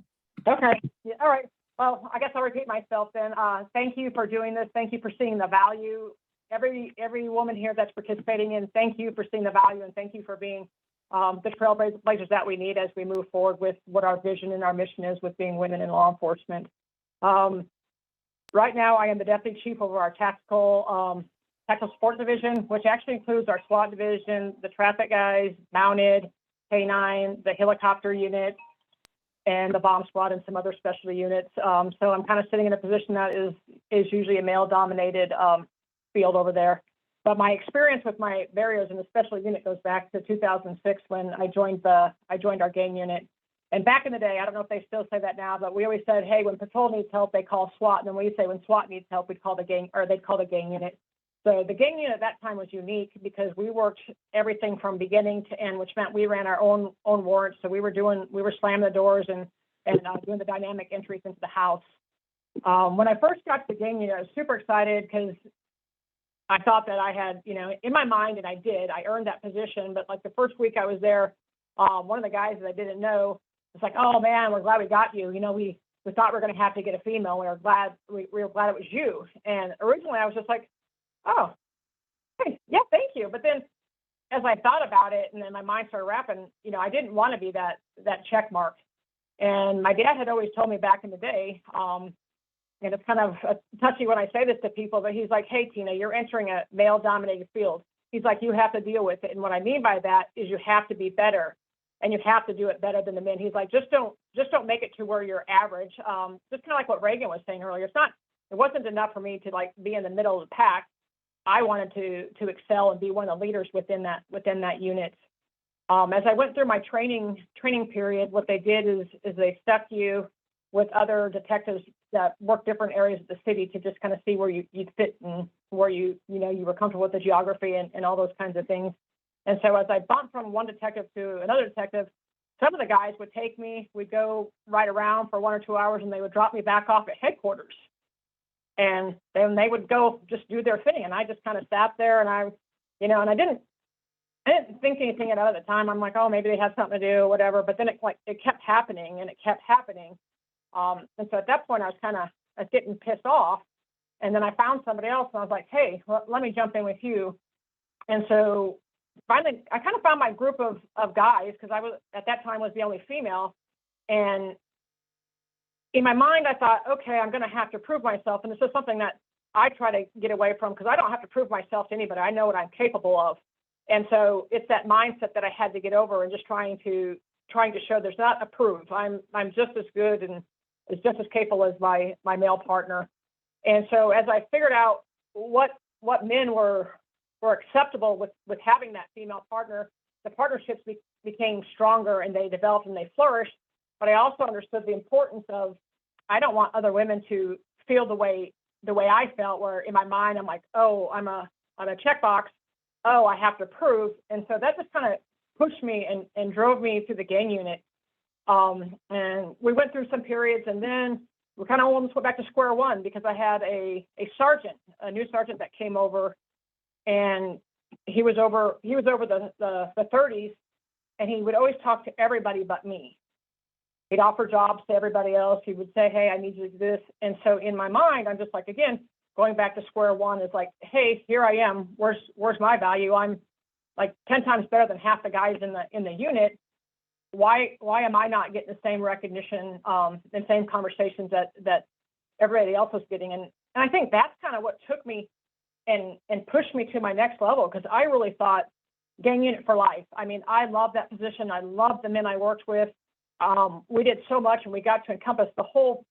Okay. Yeah, all right. Well, I guess I'll repeat myself then. Thank you for doing this. Thank you for seeing the value. Every woman here that's participating in, thank you for seeing the value, and thank you for being the trailblazers that we need as we move forward with what our vision and our mission is with being women in law enforcement. Right now, I am the deputy chief over our tactical support division, which actually includes our SWAT division, the traffic guys, mounted, K9, the helicopter unit, and the bomb squad and some other specialty units. So I'm kind of sitting in a position that is usually a male-dominated field over there. But my experience with my barriers in the special unit goes back to 2006 when I joined our gang unit. And back in the day, I don't know if they still say that now, but we always said, hey, when patrol needs help, they call SWAT. And then we say when SWAT needs help, we'd call the gang, or they'd call the gang unit. So the gang unit at that time was unique because we worked everything from beginning to end, which meant we ran our own warrants. So we were slamming the doors and doing the dynamic entries into the house. When I first got to the gang unit, I was super excited because I thought that I had, in my mind, and I earned that position. But like the first week I was there, one of the guys that I didn't know was like, "Oh man, we're glad we got you. We thought we were going to have to get a female. We were glad it was you." And originally I was just like, "Oh, hey, yeah, thank you." But then as I thought about it, and then my mind started wrapping, I didn't want to be that check mark. And my dad had always told me back in the day, and it's kind of touchy when I say this to people, but he's like, "Hey, Tina, you're entering a male-dominated field." He's like, "You have to deal with it." And what I mean by that is you have to be better, and you have to do it better than the men. He's like, just don't make it to where you're average. Just kind of like what Reagan was saying earlier. It wasn't enough for me to like be in the middle of the pack. I wanted to excel and be one of the leaders within that unit. As I went through my training period, what they did is they stuck you with other detectives that work different areas of the city to just kind of see where you'd fit and where you were comfortable with the geography and all those kinds of things. And so as I bumped from one detective to another detective, some of the guys would take me, we'd go right around for 1 or 2 hours, and they would drop me back off at headquarters. And then they would go just do their thing. And I just kind of sat there and I didn't think anything about it at the time. I'm like, oh, maybe they had something to do, whatever. But then it kept happening and it kept happening. And so at that point I was getting pissed off. And then I found somebody else and I was like, hey, let me jump in with you. And so finally I kind of found my group of guys, because I was at that time was the only female. And in my mind, I thought, okay, I'm going to have to prove myself. And this is something that I try to get away from, because I don't have to prove myself to anybody. I know what I'm capable of. And so it's that mindset that I had to get over, and just trying to show there's not a prove. I'm just as good and just as capable as my male partner. And so as I figured out what men were acceptable with having that female partner, the partnerships became stronger and they developed and they flourished. But I also understood the importance of, I don't want other women to feel the way I felt, where in my mind I'm like, oh, I'm a checkbox. Oh, I have to prove. And so that just kind of pushed me and drove me to the gang unit. And we went through some periods, and then we kind of almost went back to square one, because I had a new sergeant that came over, and he was over the 30s, and he would always talk to everybody but me. He'd offer jobs to everybody else. He would say, hey, I need you to do this. And so in my mind, I'm just like, again, going back to square one, is like, hey, here I am. Where's my value? I'm like 10 times better than half the guys in the unit. Why am I not getting the same recognition and same conversations that everybody else was getting? And I think that's kind of what took me and pushed me to my next level, because I really thought gang unit for life. I mean, I love that position. I love the men I worked with. We did so much, and we got to encompass the whole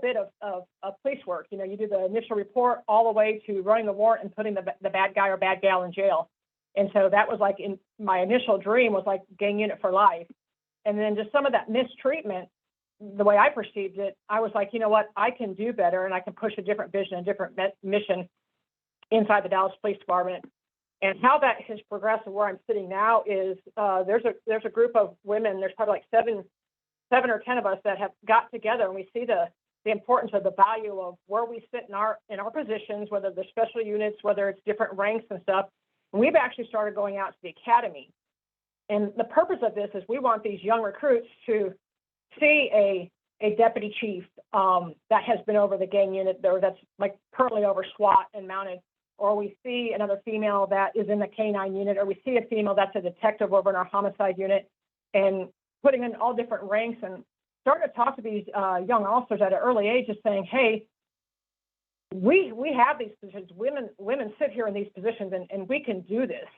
bit of police work. You do the initial report all the way to running the warrant and putting the bad guy or bad gal in jail. And so that was like, in my initial dream was like gang unit for life. And then just some of that mistreatment, the way I perceived it, I was like, you know what, I can do better, and I can push a different vision, a different mission inside the Dallas Police Department. And how that has progressed and where I'm sitting now is there's a group of women. There's probably like seven or 10 of us that have got together, and we see the importance of the value of where we sit in our positions, whether they're special units, whether it's different ranks and stuff. And we've actually started going out to the academy. And the purpose of this is we want these young recruits to see a deputy chief that has been over the gang unit, or that's like currently over SWAT and mounted, or we see another female that is in the K9 unit, or we see a female that's a detective over in our homicide unit, and putting in all different ranks and starting to talk to these young officers at an early age, just saying, hey, we have these positions. Women sit here in these positions, and we can do this.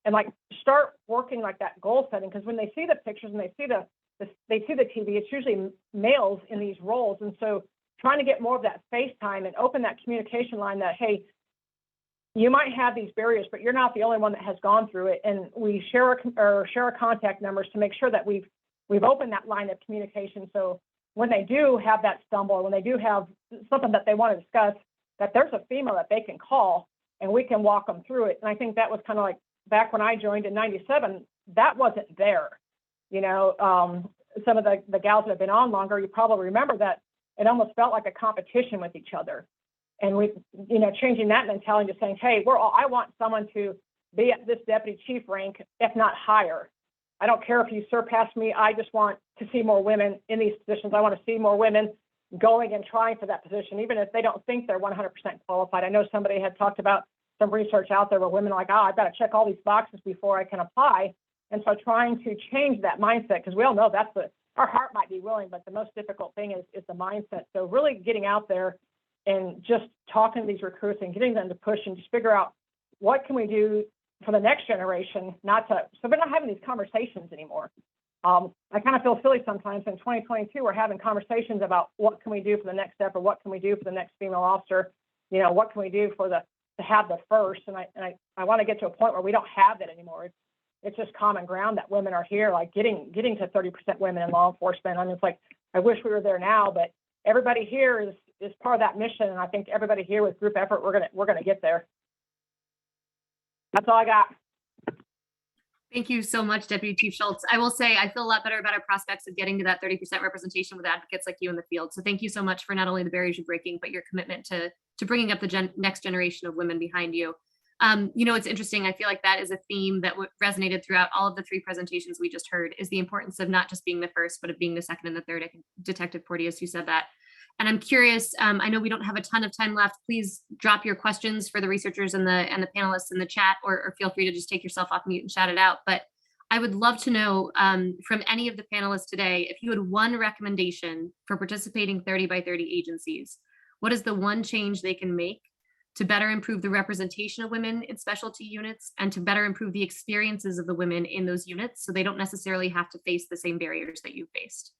And like start working like that goal setting, because when they see the pictures and they see the TV, it's usually males in these roles. And so trying to get more of that face time and open that communication line that, hey, you might have these barriers, but you're not the only one that has gone through it. And we share our contact numbers to make sure that we've opened that line of communication. So when they do have that stumble, or when they do have something that they want to discuss, that there's a female that they can call and we can walk them through it. And I think that was kind of like back when I joined in '97, that wasn't there. You know, some of the gals that have been on longer, you probably remember that it almost felt like a competition with each other. And we, you know, changing that mentality, just saying, hey, I want someone to be at this deputy chief rank, if not higher. I don't care if you surpass me. I just want to see more women in these positions. I want to see more women going and trying for that position, even if they don't think they're 100% qualified. I know somebody had talked about some research out there where women are like, I've got to check all these boxes before I can apply. And so trying to change that mindset, because we all know our heart might be willing, but the most difficult thing is the mindset. So really getting out there and just talking to these recruits and getting them to push and just figure out what can we do for the next generation, so we're not having these conversations anymore. I kind of feel silly sometimes in 2022, we're having conversations about what can we do for the next step, or what can we do for the next female officer, you know, what can we do to have the first. And I want to get to a point where we don't have that anymore. It's just common ground that women are here, like getting to 30% women in law enforcement. I mean, it's like, I wish we were there now, but everybody here is part of that mission. And I think everybody here with group effort, we're gonna get there. That's all I got. Thank you so much, Deputy Chief Schultz. I will say I feel a lot better about our prospects of getting to that 30% representation with advocates like you in the field. So thank you so much for not only the barriers you're breaking, but your commitment to bringing up the next generation of women behind you. You know, it's interesting. I feel like that is a theme that resonated throughout all of the three presentations we just heard, is the importance of not just being the first, but of being the second and the third. I think Detective Porteous, you said that. And I'm curious, I know we don't have a ton of time left. Please drop your questions for the researchers and the panelists in the chat, or feel free to just take yourself off mute and shout it out. But I would love to know from any of the panelists today, if you had one recommendation for participating 30 by 30 agencies, what is the one change they can make to better improve the representation of women in specialty units and to better improve the experiences of the women in those units, so they don't necessarily have to face the same barriers that you faced?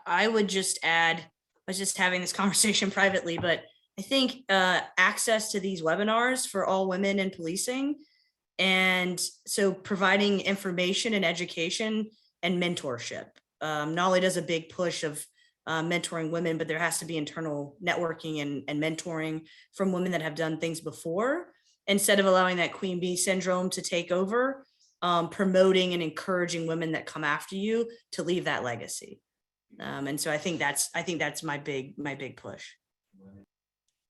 I would just add, I was just having this conversation privately, but I think access to these webinars for all women in policing, and so providing information and education and mentorship. Nolly does a big push of mentoring women, but there has to be internal networking and mentoring from women that have done things before, instead of allowing that queen bee syndrome to take over, promoting and encouraging women that come after you to leave that legacy. And so I think that's my big push.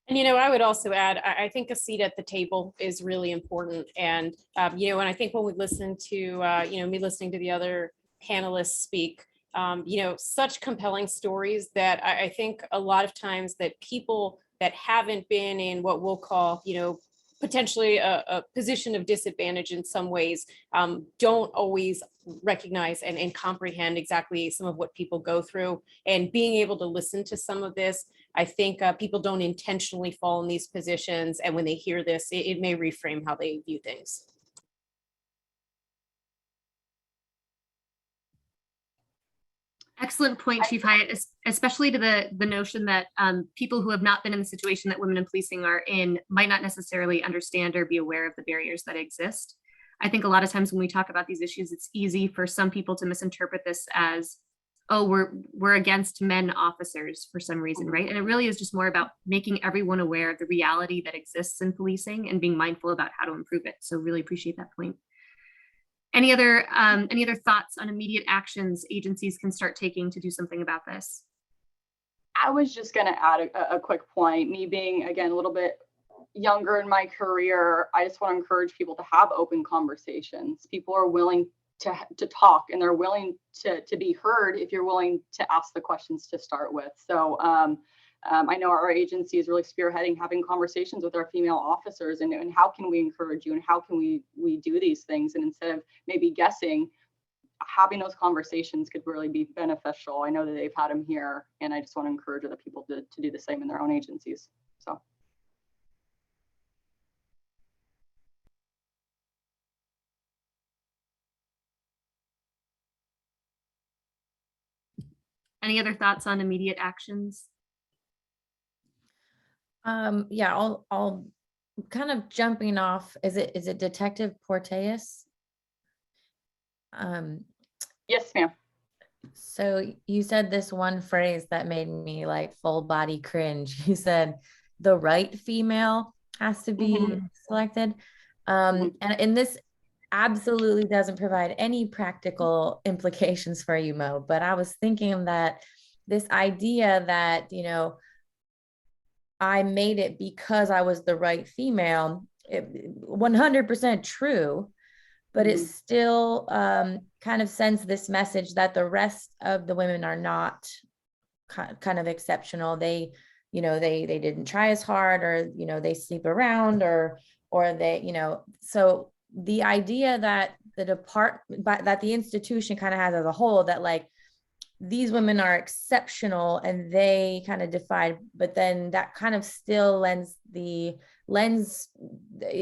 And, you know, I would also add, I think a seat at the table is really important. And, you know, and I think when we listen to, you know, me listening to the other panelists speak, you know, such compelling stories that I think a lot of times that people that haven't been in what we'll call, you know, potentially a position of disadvantage in some ways, don't always recognize and comprehend exactly some of what people go through. And being able to listen to some of this, I think people don't intentionally fall in these positions. And when they hear this, it may reframe how they view things. Excellent point, Chief Hyatt, especially to the notion that people who have not been in the situation that women in policing are in might not necessarily understand or be aware of the barriers that exist. I think a lot of times when we talk about these issues, it's easy for some people to misinterpret this as, oh, we're against men officers for some reason, right? And it really is just more about making everyone aware of the reality that exists in policing and being mindful about how to improve it. So really appreciate that point. Any other thoughts on immediate actions agencies can start taking to do something about this? I was just going to add a quick point, me being, again, a little bit younger in my career, I just want to encourage people to have open conversations. People are willing to talk, and they're willing to be heard if you're willing to ask the questions to start with. So I know our agency is really spearheading having conversations with our female officers, and how can we encourage you, and how can we do these things? And instead of maybe guessing, having those conversations could really be beneficial. I know that they've had them here, and I just want to encourage other people to do the same in their own agencies. So. Any other thoughts on immediate actions? Yeah, I'll kind of jumping off. Is it Detective Porteus? Yes, ma'am. So you said this one phrase that made me like full body cringe. You said the right female has to be selected. And this absolutely doesn't provide any practical implications for you, Mo, but I was thinking that this idea that, you know, I made it because I was the right female, 100% true, but it still kind of sends this message that the rest of the women are not kind of exceptional. They, you know, they didn't try as hard, or, you know, they sleep around, or they, you know, so the idea that that the institution kind of has as a whole, that like these women are exceptional and they kind of defied, but then that kind of still lends, you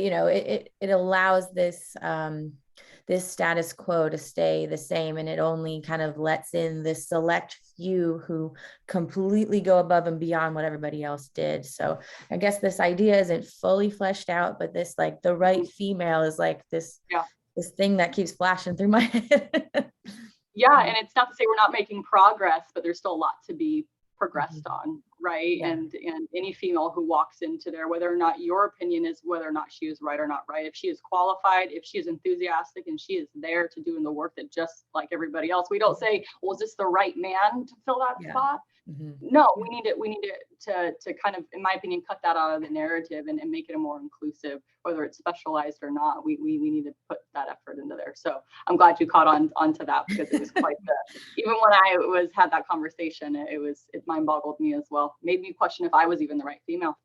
know, it allows this this status quo to stay the same, and it only kind of lets in this select few who completely go above and beyond what everybody else did. So I guess this idea isn't fully fleshed out, but this like the right female is like this this thing that keeps flashing through my head. Yeah, and it's not to say we're not making progress, but there's still a lot to be progressed on, right? Yeah. And any female who walks into there, whether or not your opinion is whether or not she is right or not right, if she is qualified, if she is enthusiastic, and she is there to doing the work that just like everybody else, we don't say, well, is this the right man to fill that spot? No, we need to kind of, in my opinion, cut that out of the narrative and make it a more inclusive, whether it's specialized or not. We need to put that effort into there. So I'm glad you caught on to that, because it was quite even when I had that conversation, it mind boggled me as well. Made me question if I was even the right female.